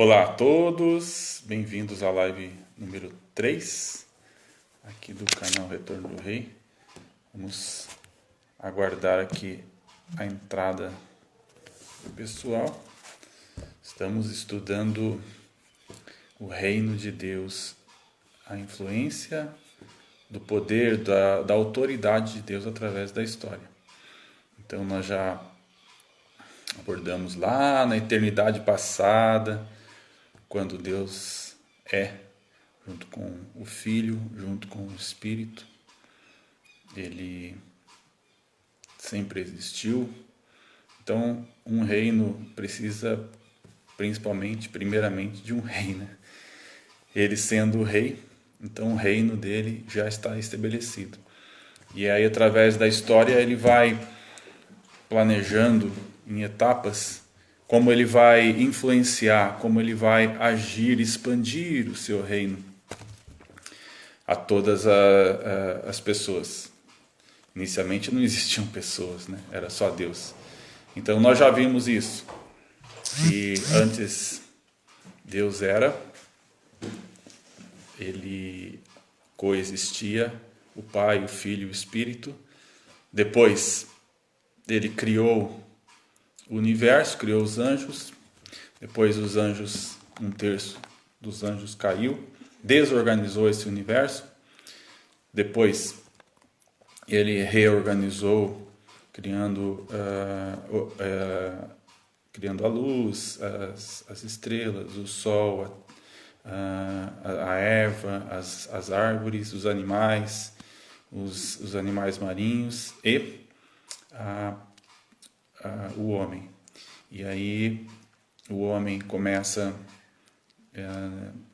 Olá a todos, bem-vindos à live número 3 aqui do canal Retorno do Rei. Vamos aguardar aqui a entrada do pessoal. Estamos estudando o reino de Deus, a influência do poder, da autoridade de Deus através da história. Então nós já abordamos lá na eternidade passada, quando Deus junto com o Filho, junto com o Espírito. Ele sempre existiu. Então, um reino precisa, primeiramente, de um rei, né? Ele sendo o rei, então o reino dele já está estabelecido. E aí, através da história, ele vai planejando em etapas como ele vai influenciar, como ele vai agir, expandir o seu reino a todas as pessoas. Inicialmente não existiam pessoas, né? Era só Deus. Então nós já vimos isso. E antes Deus ele coexistia, o Pai, o Filho e o Espírito. Depois ele criou o universo, criou os anjos. Depois os anjos, 1/3 dos anjos caiu, desorganizou esse universo. Depois ele reorganizou, criando a luz, as estrelas, o sol, a erva, as árvores, os animais, os animais marinhos e o homem. E aí o homem começa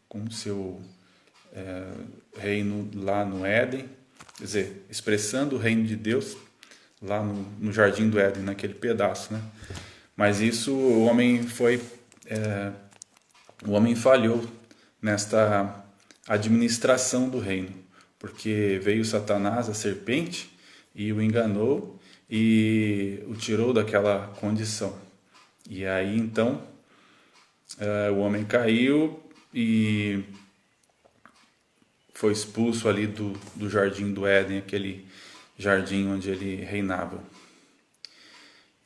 com o seu reino lá no Éden, quer dizer, expressando o reino de Deus lá no Jardim do Éden, naquele pedaço, né? Mas isso o homem falhou nesta administração do reino, porque veio Satanás, a serpente, e o enganou e o tirou daquela condição. E aí então o homem caiu e foi expulso ali do Jardim do Éden, aquele jardim onde ele reinava.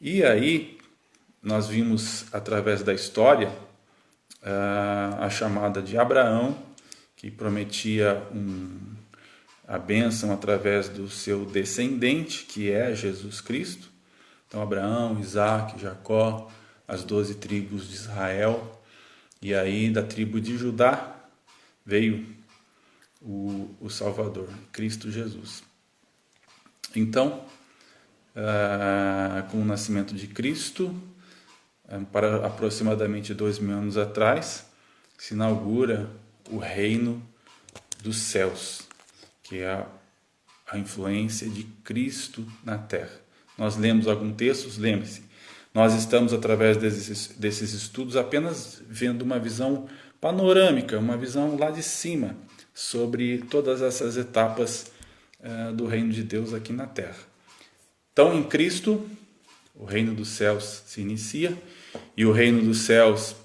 E aí nós vimos através da história a chamada de Abraão, que prometia a bênção através do seu descendente, que é Jesus Cristo. Então Abraão, Isaac, Jacó, as 12 tribos de Israel. E aí da tribo de Judá veio o Salvador, Cristo Jesus. Então, com o nascimento de Cristo, para aproximadamente 2000 anos atrás, se inaugura o reino dos céus, que é a influência de Cristo na terra. Nós lemos alguns textos, lembre-se, nós estamos através desses estudos apenas vendo uma visão panorâmica, uma visão lá de cima, sobre todas essas etapas do reino de Deus aqui na terra. Então, em Cristo, o reino dos céus se inicia, e o reino dos céus,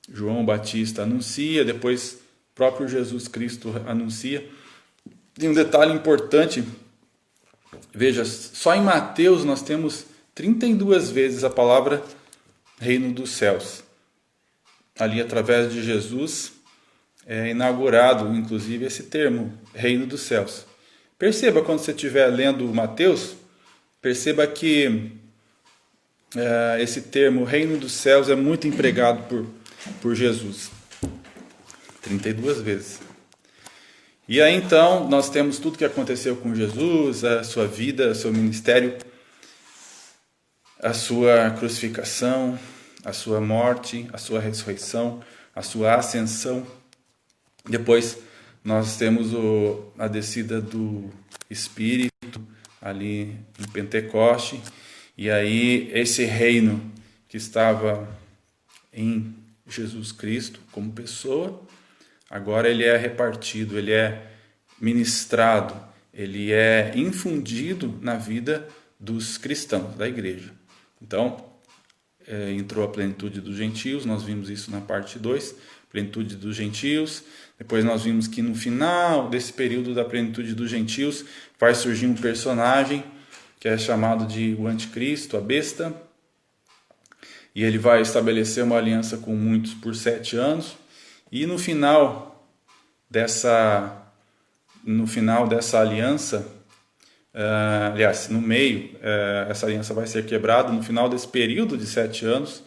João Batista anuncia, depois próprio Jesus Cristo anuncia. E um detalhe importante, veja, só em Mateus nós temos 32 vezes a palavra reino dos céus. Ali, através de Jesus, é inaugurado, inclusive, esse termo, reino dos céus. Perceba, quando você estiver lendo Mateus, perceba que esse termo, reino dos céus, é muito empregado por Jesus. 32 vezes. E aí, então, nós temos tudo que aconteceu com Jesus, a sua vida, o seu ministério, a sua crucificação, a sua morte, a sua ressurreição, a sua ascensão. Depois nós temos a descida do Espírito ali em Pentecoste. E aí esse reino que estava em Jesus Cristo como pessoa, agora ele é repartido, ele é ministrado, ele é infundido na vida dos cristãos, da igreja. Então, entrou a plenitude dos gentios, nós vimos isso na parte 2, plenitude dos gentios. Depois nós vimos que no final desse período da plenitude dos gentios vai surgir um personagem que é chamado de o anticristo, a besta, e ele vai estabelecer uma aliança com muitos por 7 anos, e no final dessa aliança, aliás, no meio, essa aliança vai ser quebrada no final desse período de 7 anos.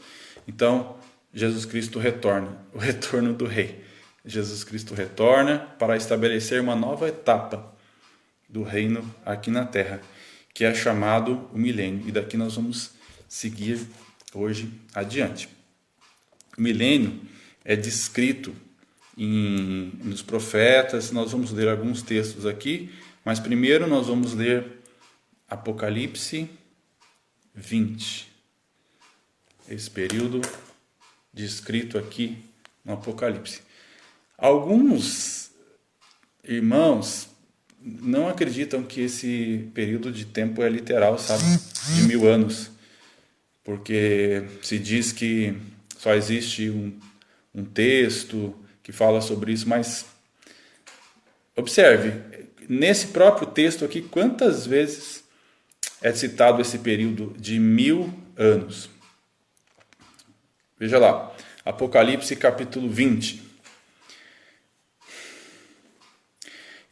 Então Jesus Cristo retorna, o retorno do rei. Jesus Cristo retorna para estabelecer uma nova etapa do reino aqui na terra, que é chamado o milênio. E daqui nós vamos seguir hoje adiante. O milênio é descrito nos profetas. Nós vamos ler alguns textos aqui, mas primeiro nós vamos ler Apocalipse 20. Esse período descrito aqui no Apocalipse. Alguns irmãos não acreditam que esse período de tempo é literal, sabe? De 1000 anos. Porque se diz que só existe um texto que fala sobre isso, mas observe, nesse próprio texto aqui, quantas vezes é citado esse período de 1000 anos? Veja lá, Apocalipse capítulo 20.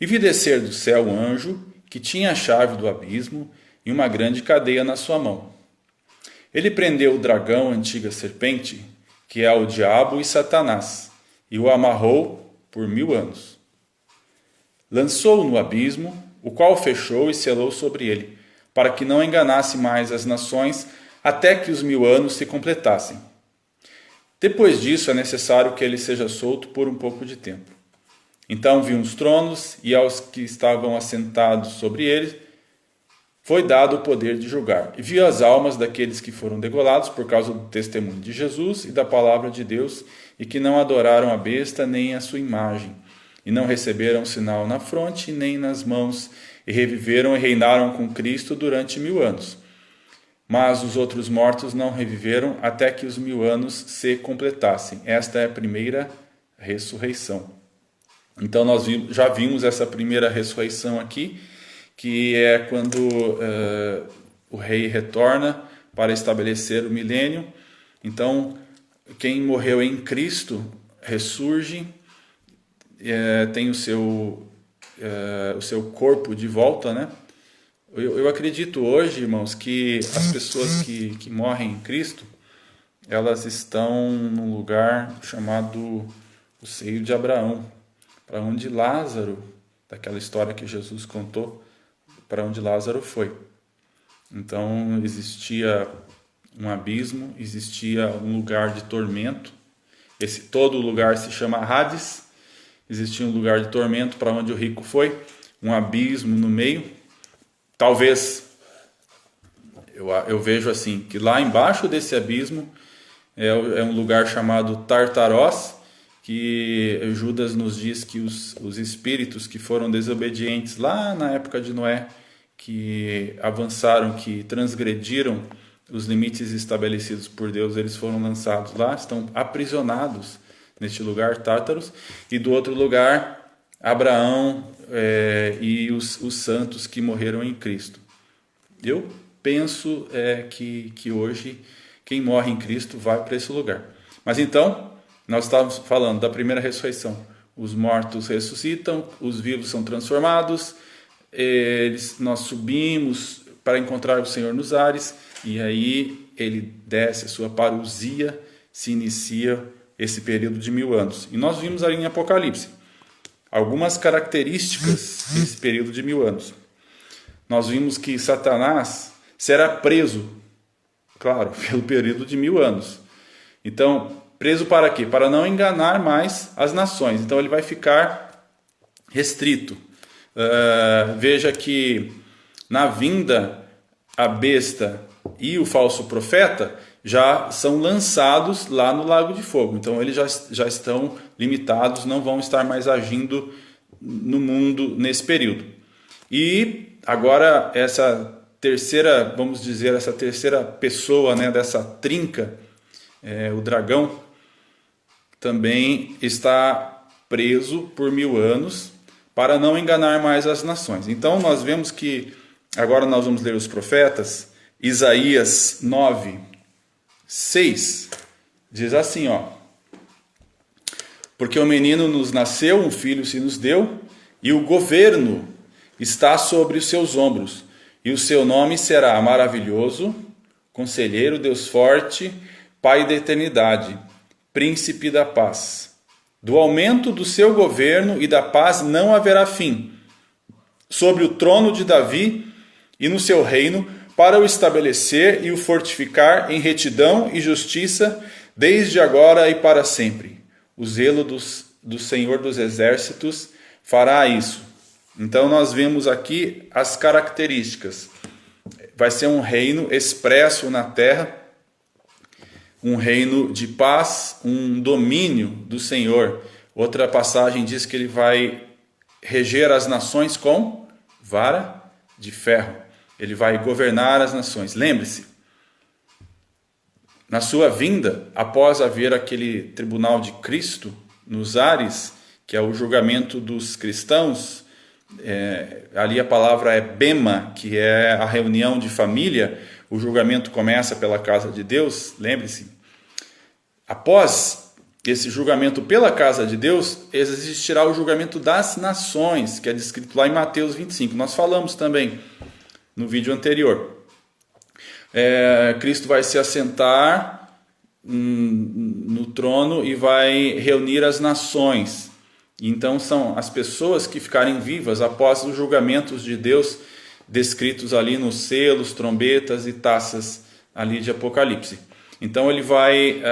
E vi descer do céu um anjo que tinha a chave do abismo e uma grande cadeia na sua mão. Ele prendeu o dragão, a antiga serpente, que é o diabo e Satanás, e o amarrou por 1000 anos. Lançou-o no abismo, o qual fechou e selou sobre ele, para que não enganasse mais as nações, até que os 1000 anos se completassem. Depois disso é necessário que ele seja solto por um pouco de tempo. Então vi uns tronos, e aos que estavam assentados sobre eles foi dado o poder de julgar. E vi as almas daqueles que foram degolados por causa do testemunho de Jesus e da palavra de Deus, e que não adoraram a besta nem a sua imagem, e não receberam sinal na fronte nem nas mãos, e reviveram e reinaram com Cristo durante 1000 anos. Mas os outros mortos não reviveram até que os 1000 anos se completassem. Esta é a primeira ressurreição. Então nós já vimos essa primeira ressurreição aqui, que é quando o rei retorna para estabelecer o milênio. Então quem morreu em Cristo ressurge, tem o seu corpo de volta, né? Eu acredito hoje, irmãos, que as pessoas que morrem em Cristo, elas estão num lugar chamado o seio de Abraão, para onde Lázaro, daquela história que Jesus contou, para onde Lázaro foi. Então existia um abismo, existia um lugar de tormento. Todo lugar se chama Hades. Existia um lugar de tormento para onde o rico foi, um abismo no meio. Talvez, eu vejo assim, que lá embaixo desse abismo é um lugar chamado Tartarós, que Judas nos diz que os espíritos que foram desobedientes lá na época de Noé, que avançaram, que transgrediram os limites estabelecidos por Deus, eles foram lançados lá, estão aprisionados neste lugar, Tártaros. E do outro lugar, Abraão e os santos que morreram em Cristo. Eu penso que hoje quem morre em Cristo vai para esse lugar. Mas então, nós estávamos falando da primeira ressurreição. Os mortos ressuscitam, os vivos são transformados, nós subimos para encontrar o Senhor nos ares, e aí ele desce a sua parousia, se inicia esse período de 1000 anos. E nós vimos ali em Apocalipse algumas características desse período de 1000 anos. Nós vimos que Satanás será preso, claro, pelo período de 1000 anos. Então, preso para quê? Para não enganar mais as nações. Então ele vai ficar restrito. Veja que na vinda a besta e o falso profeta já são lançados lá no lago de fogo. Então eles já estão limitados, não vão estar mais agindo no mundo nesse período. E agora essa terceira, vamos dizer, essa terceira pessoa, né, dessa trinca, o dragão, também está preso por 1000 anos para não enganar mais as nações. Então nós vemos que, agora nós vamos ler os profetas, Isaías 9, 6, diz assim, porque o menino nos nasceu, um filho se nos deu, e o governo está sobre os seus ombros, e o seu nome será maravilhoso, conselheiro, Deus forte, Pai da eternidade, príncipe da paz. Do aumento do seu governo e da paz não haverá fim, sobre o trono de Davi e no seu reino, para o estabelecer e o fortificar em retidão e justiça, desde agora e para sempre. O zelo do Senhor dos Exércitos fará isso. Então nós vemos aqui as características. Vai ser um reino expresso na terra, um reino de paz, um domínio do Senhor. Outra passagem diz que ele vai reger as nações com vara de ferro. Ele vai governar as nações. Lembre-se, na sua vinda, após haver aquele tribunal de Cristo nos ares, que é o julgamento dos cristãos, ali a palavra é bema, que é a reunião de família. O julgamento começa pela casa de Deus, lembre-se. Após esse julgamento pela casa de Deus, existirá o julgamento das nações, que é descrito lá em Mateus 25. Nós falamos também no vídeo anterior. Cristo vai se assentar no trono e vai reunir as nações. Então são as pessoas que ficarem vivas após os julgamentos de Deus descritos ali nos selos, trombetas e taças ali de Apocalipse. Então ele vai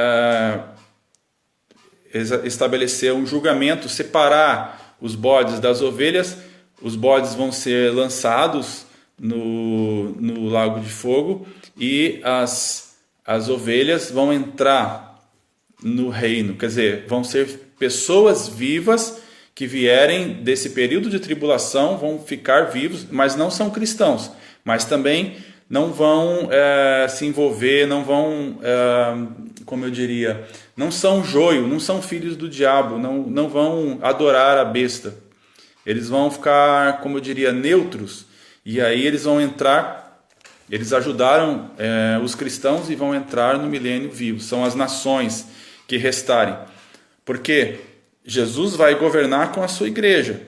estabelecer um julgamento, separar os bodes das ovelhas. Os bodes vão ser lançados no lago de fogo e as ovelhas vão entrar no reino. Quer dizer, vão ser pessoas vivas que vierem desse período de tribulação, vão ficar vivos, mas não são cristãos, mas também não vão se envolver, não vão, como eu diria, não são joio, não são filhos do diabo, não vão adorar a besta. Eles vão ficar, como eu diria, neutros, e aí eles vão entrar, eles ajudaram os cristãos e vão entrar no milênio vivo. São as nações que restarem, porque Jesus vai governar com a sua igreja,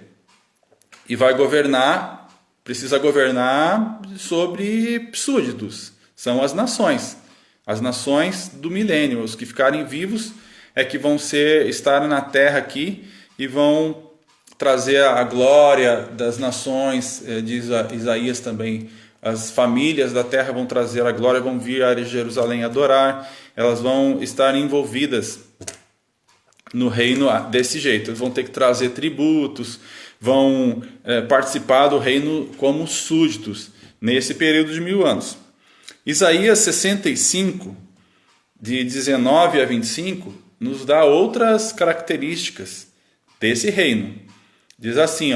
e vai governar, precisa governar sobre súditos, são as nações do milênio. Os que ficarem vivos é que vão estar na terra aqui e vão trazer a glória das nações, diz Isaías também. As famílias da terra vão trazer a glória, vão vir a Jerusalém adorar, elas vão estar envolvidas no reino desse jeito. Eles vão ter que trazer tributos, vão participar do reino como súditos nesse período de 1000 anos. Isaías 65, de 19 a 25, nos dá outras características desse reino. Diz assim,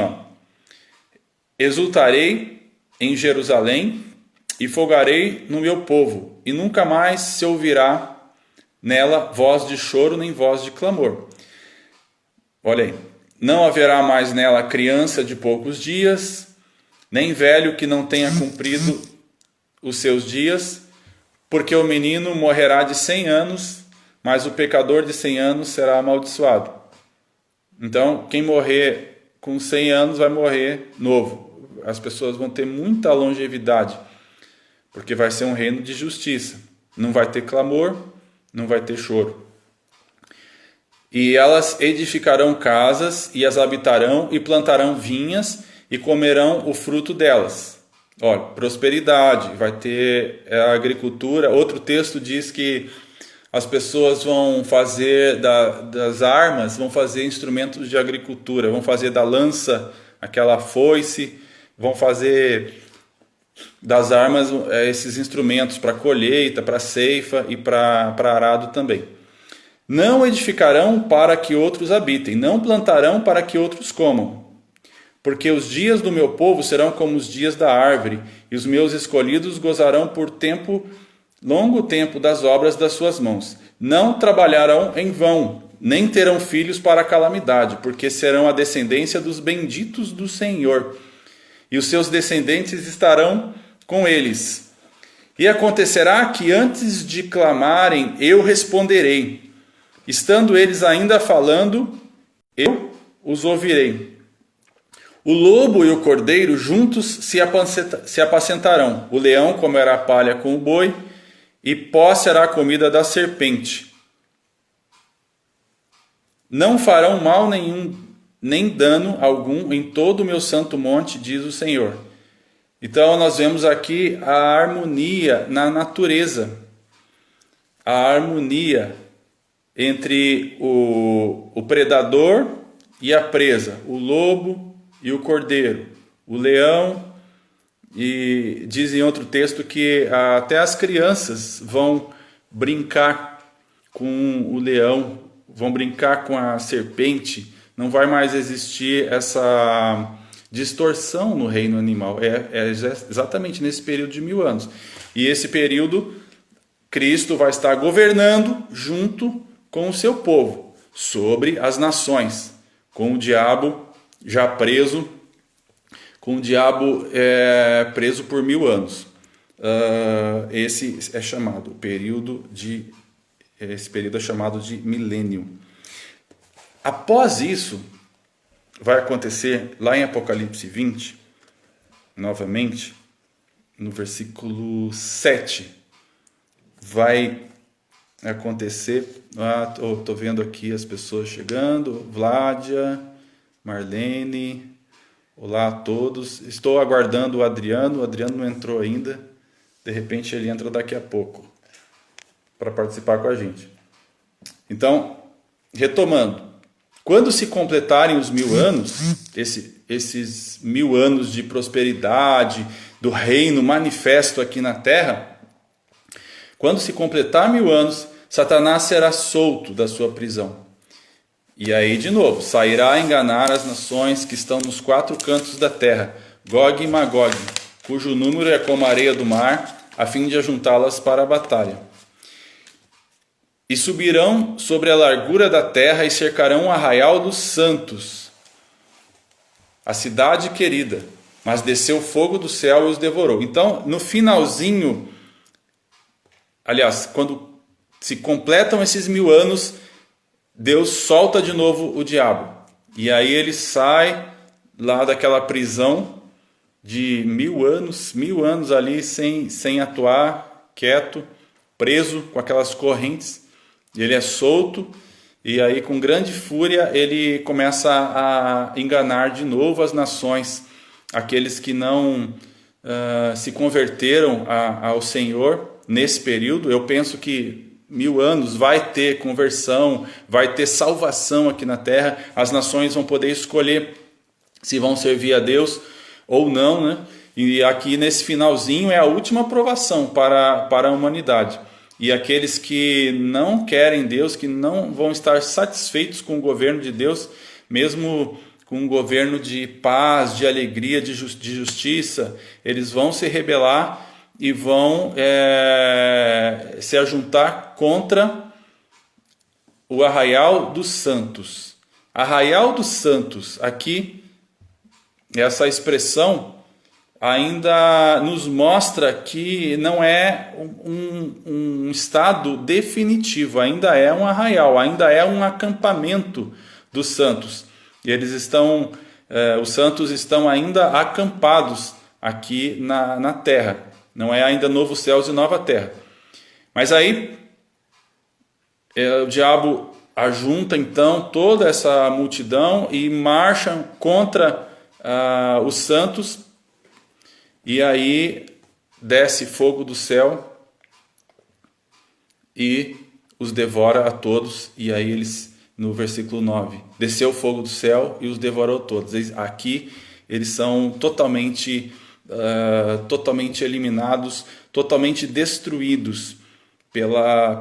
exultarei em Jerusalém e folgarei no meu povo, e nunca mais se ouvirá nela voz de choro nem voz de clamor. Olha aí, não haverá mais nela criança de poucos dias, nem velho que não tenha cumprido os seus dias, porque o menino morrerá de 100 anos, mas o pecador de 100 anos será amaldiçoado. Então, quem morrer com 100 anos vai morrer novo. As pessoas vão ter muita longevidade, porque vai ser um reino de justiça. Não vai ter clamor, não vai ter choro. E elas edificarão casas e as habitarão, e plantarão vinhas e comerão o fruto delas. Olha, prosperidade, vai ter a agricultura. Outro texto diz que as pessoas vão fazer das armas, vão fazer instrumentos de agricultura, vão fazer da lança aquela foice, vão fazer das armas esses instrumentos para colheita, para ceifa e para arado também. Não edificarão para que outros habitem, não plantarão para que outros comam. Porque os dias do meu povo serão como os dias da árvore, e os meus escolhidos gozarão por longo tempo das obras das suas mãos. Não trabalharão em vão, nem terão filhos para a calamidade, porque serão a descendência dos benditos do Senhor, e os seus descendentes estarão com eles. E acontecerá que antes de clamarem, eu responderei. Estando eles ainda falando, eu os ouvirei. O lobo e o cordeiro juntos se apacentarão. O leão comerá palha com o boi, e pó será a comida da serpente. Não farão mal nenhum, nem dano algum em todo o meu santo monte, diz o Senhor. Então nós vemos aqui a harmonia na natureza. A harmonia entre o predador e a presa, o lobo e o cordeiro, o leão, e diz em outro texto que até as crianças vão brincar com o leão, vão brincar com a serpente. Não vai mais existir essa distorção no reino animal. É exatamente nesse período de 1000 anos. E esse período, Cristo vai estar governando junto com o seu povo sobre as nações, com o diabo já preso, com o diabo preso por 1000 anos. Esse é chamado esse período é chamado de milênio. Após isso, vai acontecer lá em Apocalipse 20, novamente, no versículo 7, vai acontecer. Estou vendo aqui as pessoas chegando. Vládia, Marlene, olá a todos. Estou aguardando o Adriano. O Adriano não entrou ainda. De repente ele entra daqui a pouco para participar com a gente. Então, retomando. Quando se completarem os 1000 anos, esses 1000 anos de prosperidade, do reino manifesto aqui na terra, quando se completar 1000 anos, Satanás será solto da sua prisão. E aí, de novo, sairá a enganar as nações que estão nos 4 cantos da terra, Gog e Magog, cujo número é como a areia do mar, a fim de ajuntá-las para a batalha. E subirão sobre a largura da terra e cercarão o arraial dos santos, a cidade querida, mas desceu fogo do céu e os devorou. Então, no finalzinho, aliás, quando se completam esses 1000 anos, Deus solta de novo o diabo. E aí ele sai lá daquela prisão de 1000 anos ali sem atuar, quieto, preso com aquelas correntes. Ele é solto, e aí com grande fúria ele começa a enganar de novo as nações, aqueles que não se converteram ao Senhor nesse período. Eu penso que 1000 anos vai ter conversão, vai ter salvação aqui na terra. As nações vão poder escolher se vão servir a Deus ou não, né? E aqui nesse finalzinho é a última aprovação para a humanidade. E aqueles que não querem Deus, que não vão estar satisfeitos com o governo de Deus, mesmo com um governo de paz, de alegria, de justiça, eles vão se rebelar e vão se ajuntar contra o arraial dos santos. Arraial dos santos, aqui, essa expressão ainda nos mostra que não é um estado definitivo, ainda é um arraial, ainda é um acampamento dos santos. E os santos estão ainda acampados aqui na terra. Não é ainda novo céus e nova terra. Mas aí o diabo ajunta então toda essa multidão e marcha contra os santos. E aí desce fogo do céu e os devora a todos. E aí eles, no versículo 9, desceu fogo do céu e os devorou todos. Aqui eles são totalmente eliminados, totalmente destruídos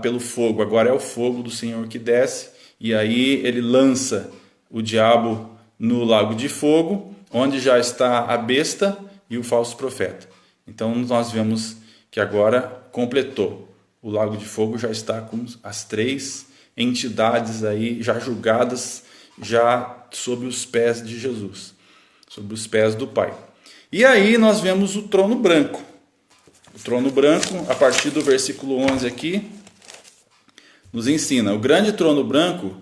pelo fogo. Agora é o fogo do Senhor que desce, e aí ele lança o diabo no lago de fogo, onde já está a besta e o falso profeta. Então nós vemos que agora completou. O lago de fogo já está com as 3 entidades aí já julgadas, já sob os pés de Jesus, sob os pés do Pai. E aí nós vemos o trono branco. O trono branco, a partir do versículo 11 aqui, nos ensina: o grande trono branco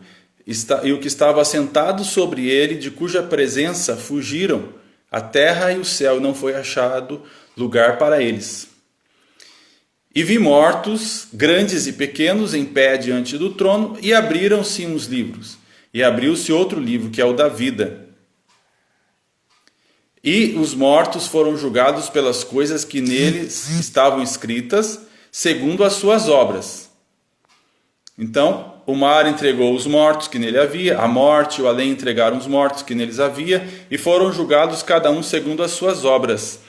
e o que estava assentado sobre ele, de cuja presença fugiram a terra e o céu, e não foi achado lugar para eles. E vi mortos, grandes e pequenos, em pé diante do trono, e abriram-se uns livros. E abriu-se outro livro, que é o da vida. E os mortos foram julgados pelas coisas que neles estavam escritas, segundo as suas obras. Então, o mar entregou os mortos que nele havia, a morte e o além entregaram os mortos que neles havia, e foram julgados cada um segundo as suas obras.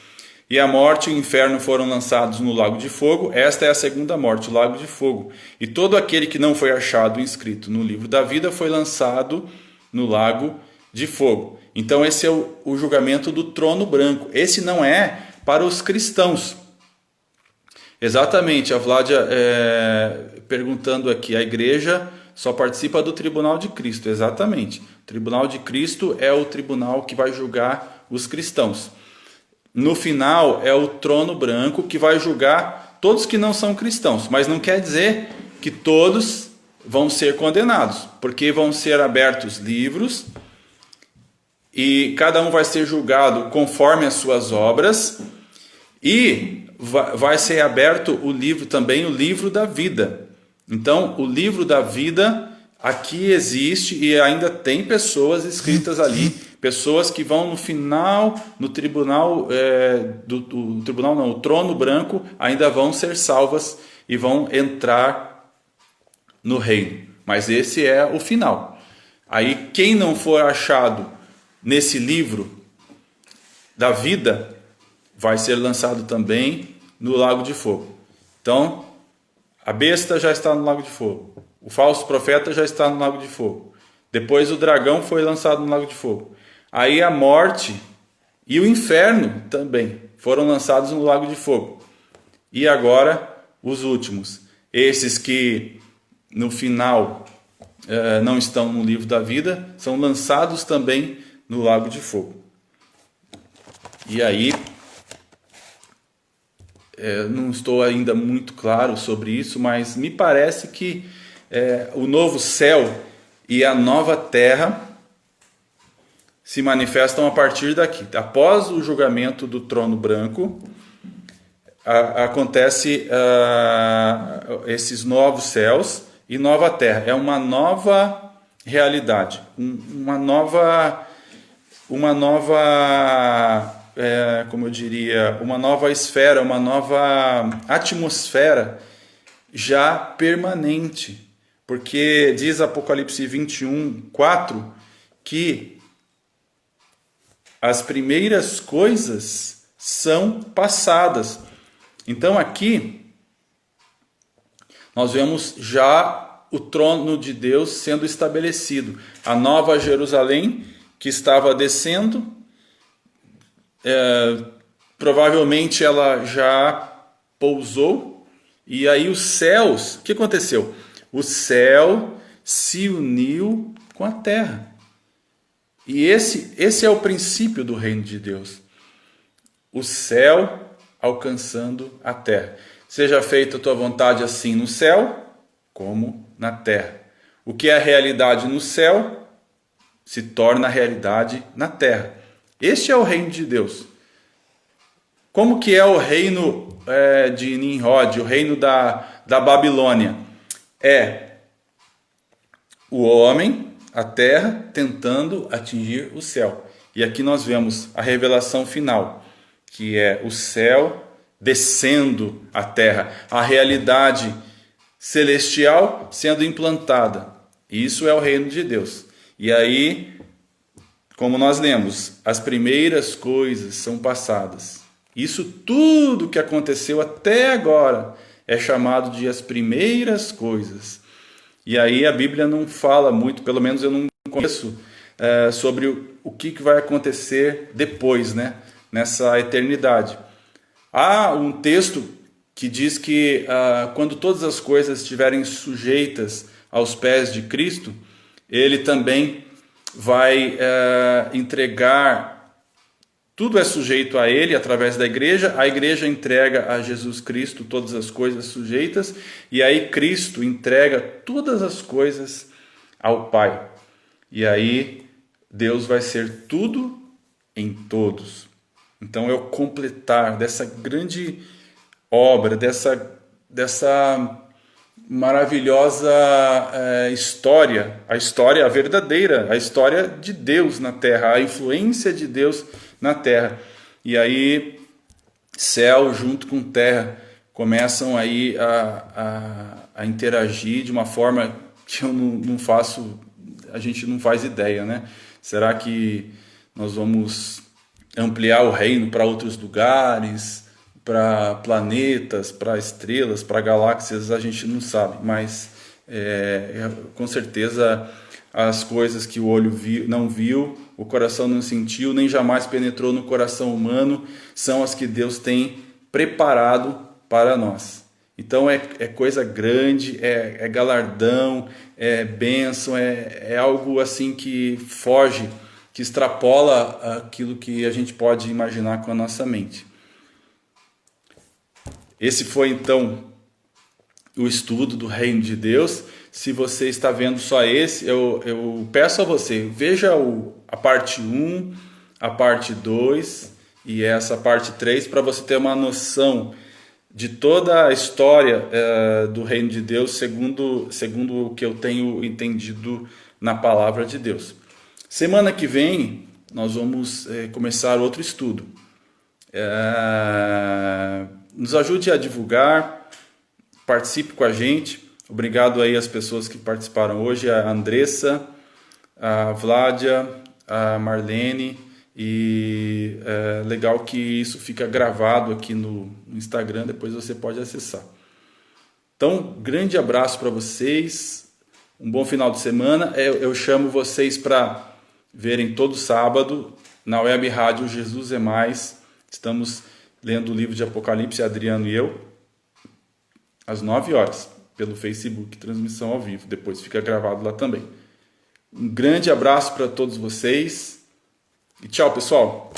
E a morte e o inferno foram lançados no lago de fogo. Esta é a segunda morte, o lago de fogo. E todo aquele que não foi achado inscrito no livro da vida foi lançado no lago de fogo. Então esse é o julgamento do trono branco. Esse não é para os cristãos. Exatamente, a Vládia perguntando aqui, a igreja só participa do tribunal de Cristo. Exatamente, o tribunal de Cristo é o tribunal que vai julgar os cristãos. No final é o trono branco que vai julgar todos que não são cristãos, mas não quer dizer que todos vão ser condenados, porque vão ser abertos livros e cada um vai ser julgado conforme as suas obras, e vai ser aberto o livro também, o livro da vida. Então, o livro da vida aqui existe e ainda tem pessoas escritas ali, pessoas que vão no final, no tribunal, o trono branco, ainda vão ser salvas e vão entrar no reino. Mas esse é o final. Aí quem não for achado nesse livro da vida vai ser lançado também no lago de fogo. Então, a besta já está no lago de fogo. O falso profeta já está no lago de fogo. Depois o dragão foi lançado no lago de fogo. Aí a morte e o inferno também foram lançados no lago de fogo. E agora os últimos, esses que no final não estão no livro da vida, são lançados também no lago de fogo. E aí, não estou ainda muito claro sobre isso, mas me parece que o novo céu e a nova terra se manifestam a partir daqui. Após o julgamento do trono branco, acontece esses novos céus e nova terra. É uma nova realidade, uma nova como eu diria, uma nova esfera, uma nova atmosfera já permanente. Porque diz Apocalipse 21:4 que as primeiras coisas são passadas. Então aqui nós vemos já o trono de Deus sendo estabelecido. A nova Jerusalém que estava descendo, provavelmente ela já pousou, e aí os céus, o que aconteceu? O céu se uniu com a terra. E esse é o princípio do reino de Deus. O céu alcançando a terra. Seja feita a tua vontade assim no céu, como na terra. O que é a realidade no céu se torna realidade na terra. Este é o reino de Deus. Como que é o reino de Nimrod, o reino da Babilônia? É o homem, a terra, tentando atingir o céu. E aqui nós vemos a revelação final, que é o céu descendo à terra, a realidade celestial sendo implantada. Isso é o reino de Deus. E aí, como nós lemos, as primeiras coisas são passadas. Isso tudo que aconteceu até agora é chamado de as primeiras coisas. E aí a Bíblia não fala muito, pelo menos eu não conheço sobre o que vai acontecer depois, né? Nessa eternidade. Há um texto que diz que quando todas as coisas estiverem sujeitas aos pés de Cristo, ele também vai entregar, tudo é sujeito a ele através da igreja, a igreja entrega a Jesus Cristo todas as coisas sujeitas, e aí Cristo entrega todas as coisas ao Pai. E aí Deus vai ser tudo em todos. Então é o completar dessa grande obra, dessa maravilhosa história, a história verdadeira, a história de Deus na Terra, a influência de Deus na Terra. E aí céu junto com terra começam aí a interagir de uma forma que eu não faço, a gente não faz ideia, né? Será que nós vamos ampliar o reino para outros lugares, para planetas, para estrelas, para galáxias? A gente não sabe, mas com certeza as coisas que o olho não viu, o coração não sentiu, nem jamais penetrou no coração humano, são as que Deus tem preparado para nós. Então é coisa grande, é galardão, é bênção, é algo assim que foge, que extrapola aquilo que a gente pode imaginar com a nossa mente. Esse foi então o estudo do Reino de Deus. Se você está vendo só esse, eu peço a você, veja a parte 1, a parte 2 e essa parte 3, para você ter uma noção de toda a história do Reino de Deus, segundo o que eu tenho entendido na Palavra de Deus. Semana que vem, nós vamos começar outro estudo. Nos ajude a divulgar, participe com a gente. Obrigado aí às pessoas que participaram hoje, a Andressa, a Vládia, a Marlene, e é legal que isso fica gravado aqui no Instagram, depois você pode acessar. Então, grande abraço para vocês, um bom final de semana. Eu chamo vocês para verem todo sábado na Web Rádio Jesus é Mais. Estamos lendo o livro de Apocalipse, Adriano e eu, às 9 horas, pelo Facebook, transmissão ao vivo. Depois fica gravado lá também. Um grande abraço para todos vocês e tchau, pessoal!